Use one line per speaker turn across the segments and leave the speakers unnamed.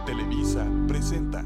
Televisa presenta.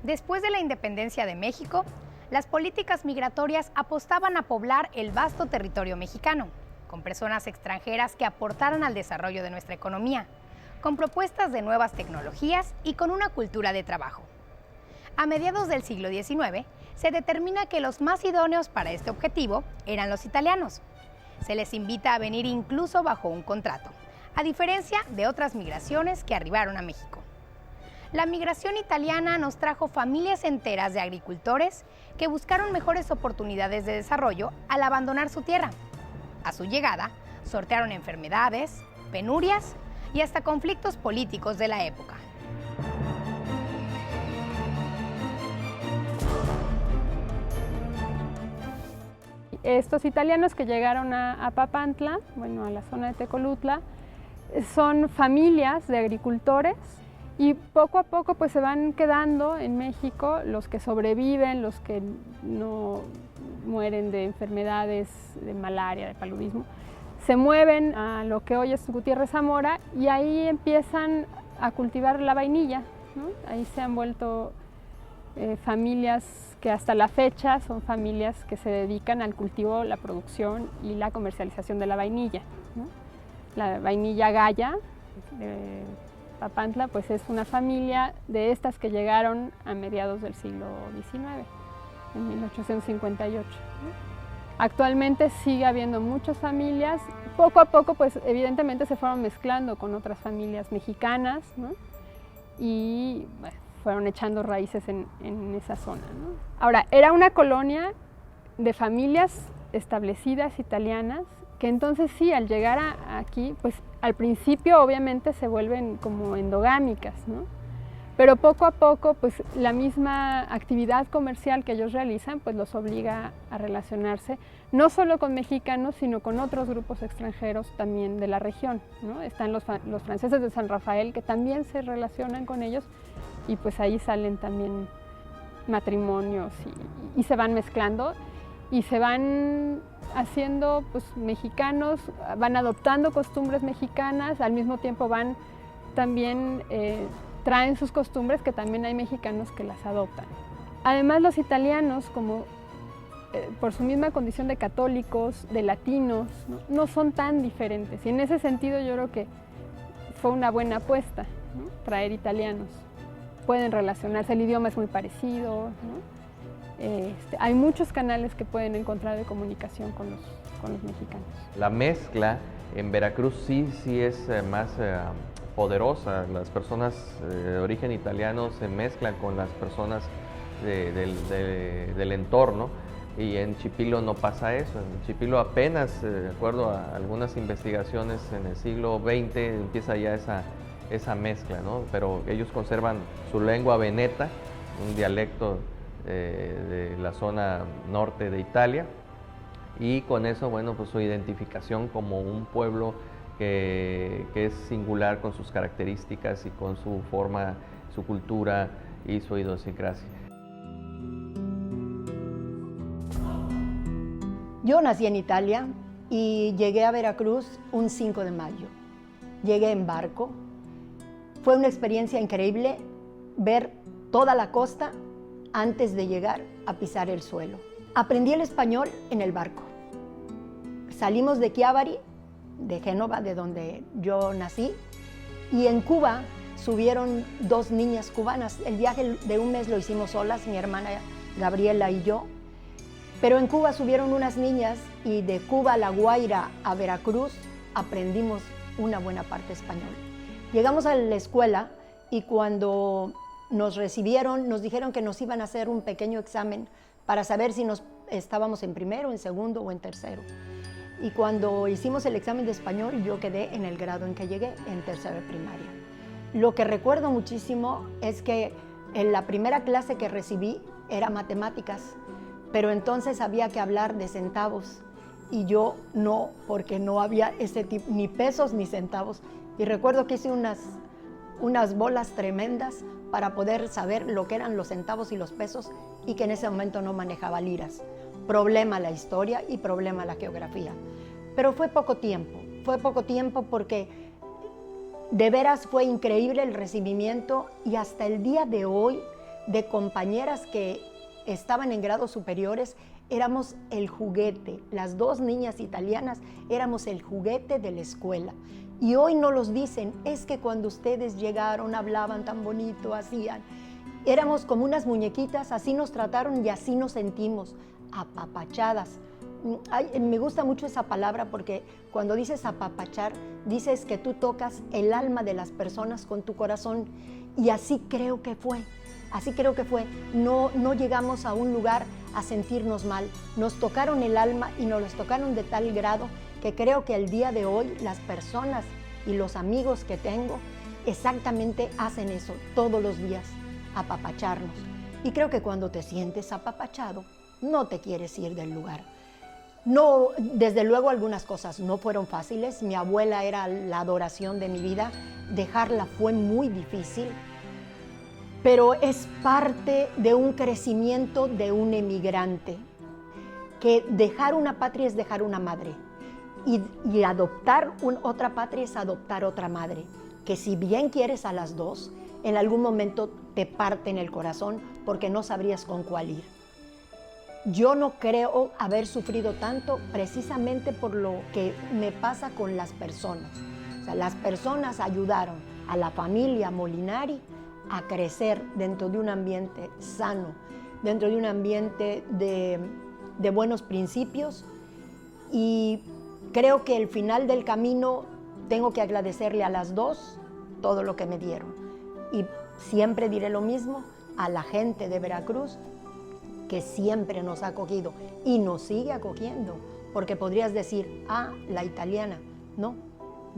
Después de la independencia de México, las políticas migratorias apostaban a poblar el vasto territorio mexicano, con personas extranjeras que aportaran al desarrollo de nuestra economía, con propuestas de nuevas tecnologías y con una cultura de trabajo. A mediados del siglo XIX, se determina que los más idóneos para este objetivo eran los italianos. Se les invita a venir incluso bajo un contrato, a diferencia de otras migraciones que arribaron a México. La migración italiana nos trajo familias enteras de agricultores que buscaron mejores oportunidades de desarrollo al abandonar su tierra. A su llegada, sortearon enfermedades, penurias y hasta conflictos políticos de la época.
Estos italianos que llegaron a Papantla, a la zona de Tecolutla, son familias de agricultores. Y poco a poco pues se van quedando en México los que sobreviven, los que no mueren de enfermedades de malaria, de paludismo. Se mueven a lo que hoy es Gutiérrez Zamora y ahí empiezan a cultivar la vainilla, ¿no? Ahí se han vuelto familias que hasta la fecha son familias que se dedican al cultivo, la producción y la comercialización de la vainilla, ¿no? La vainilla Gaya Papantla pues es una familia de estas que llegaron a mediados del siglo XIX, en 1858. Actualmente sigue habiendo muchas familias, poco a poco pues evidentemente se fueron mezclando con otras familias mexicanas, ¿no? Y bueno, fueron echando raíces en esa zona, ¿no? Ahora, era una colonia de familias establecidas italianas que entonces sí, al llegar aquí, pues al principio obviamente se vuelven como endogámicas, ¿no? Pero poco a poco, pues la misma actividad comercial que ellos realizan, pues los obliga a relacionarse, no solo con mexicanos, sino con otros grupos extranjeros también de la región, ¿no? Están los franceses de San Rafael, que también se relacionan con ellos, y pues ahí salen también matrimonios y se van mezclando, y se van haciendo pues mexicanos, van adoptando costumbres mexicanas, al mismo tiempo van también, traen sus costumbres que también hay mexicanos que las adoptan. Además los italianos, como por su misma condición de católicos, de latinos, no son tan diferentes, y en ese sentido yo creo que fue una buena apuesta, ¿no? Traer italianos. Pueden relacionarse, el idioma es muy parecido, ¿no? Hay muchos canales que pueden encontrar de comunicación con los mexicanos.
La mezcla en Veracruz sí es más poderosa. Las personas de origen italiano se mezclan con las personas del entorno, y en Chipilo no pasa eso. En Chipilo apenas, de acuerdo a algunas investigaciones, en el siglo XX empieza ya esa mezcla, ¿no? Pero ellos conservan su lengua veneta, un dialecto de la zona norte de Italia, y con eso, bueno, pues su identificación como un pueblo que es singular con sus características y con su forma, su cultura y su idiosincrasia.
Yo nací en Italia y llegué a Veracruz un 5 de mayo. Llegué en barco. Fue una experiencia increíble ver toda la costa antes de llegar a pisar el suelo. Aprendí el español en el barco. Salimos de Chiavari, de Génova, de donde yo nací, y en Cuba subieron 2 niñas cubanas. El viaje de un mes lo hicimos solas, mi hermana Gabriela y yo, pero en Cuba subieron unas niñas, y de Cuba a La Guaira a Veracruz aprendimos una buena parte español. Llegamos a la escuela y cuando nos recibieron, nos dijeron que nos iban a hacer un pequeño examen para saber si estábamos en primero, en segundo o en tercero. Y cuando hicimos el examen de español, yo quedé en el grado en que llegué, en tercero de primaria. Lo que recuerdo muchísimo es que en la primera clase que recibí era matemáticas, pero entonces había que hablar de centavos y yo no, porque no había ese tipo, ni pesos ni centavos. Y recuerdo que hice unas bolas tremendas para poder saber lo que eran los centavos y los pesos, y que en ese momento no manejaba liras. Problema la historia y problema la geografía. Pero fue poco tiempo porque de veras fue increíble el recibimiento, y hasta el día de hoy, de compañeras que estaban en grados superiores, éramos el juguete. Las dos niñas italianas éramos el juguete de la escuela. Y hoy no los dicen, es que cuando ustedes llegaron hablaban tan bonito, hacían. Éramos como unas muñequitas, así nos trataron y así nos sentimos, apapachadas. Ay, me gusta mucho esa palabra, porque cuando dices apapachar, dices que tú tocas el alma de las personas con tu corazón, y así creo que fue. Así creo que fue. No llegamos a un lugar a sentirnos mal. Nos tocaron el alma y nos los tocaron de tal grado que creo que el día de hoy las personas y los amigos que tengo exactamente hacen eso todos los días, apapacharnos. Y creo que cuando te sientes apapachado, no te quieres ir del lugar. No, desde luego algunas cosas no fueron fáciles. Mi abuela era la adoración de mi vida. Dejarla fue muy difícil, pero es parte de un crecimiento de un emigrante, que dejar una patria es dejar una madre, y adoptar otra patria es adoptar otra madre, que si bien quieres a las dos, en algún momento te parten el corazón porque no sabrías con cuál ir. Yo no creo haber sufrido tanto precisamente por lo que me pasa con las personas. O sea, las personas ayudaron a la familia Molinari a crecer dentro de un ambiente sano, dentro de un ambiente de buenos principios, y creo que al final del camino tengo que agradecerle a las dos todo lo que me dieron. Y siempre diré lo mismo a la gente de Veracruz, que siempre nos ha acogido y nos sigue acogiendo, porque podrías decir, ah, la italiana. No,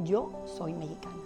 yo soy mexicana.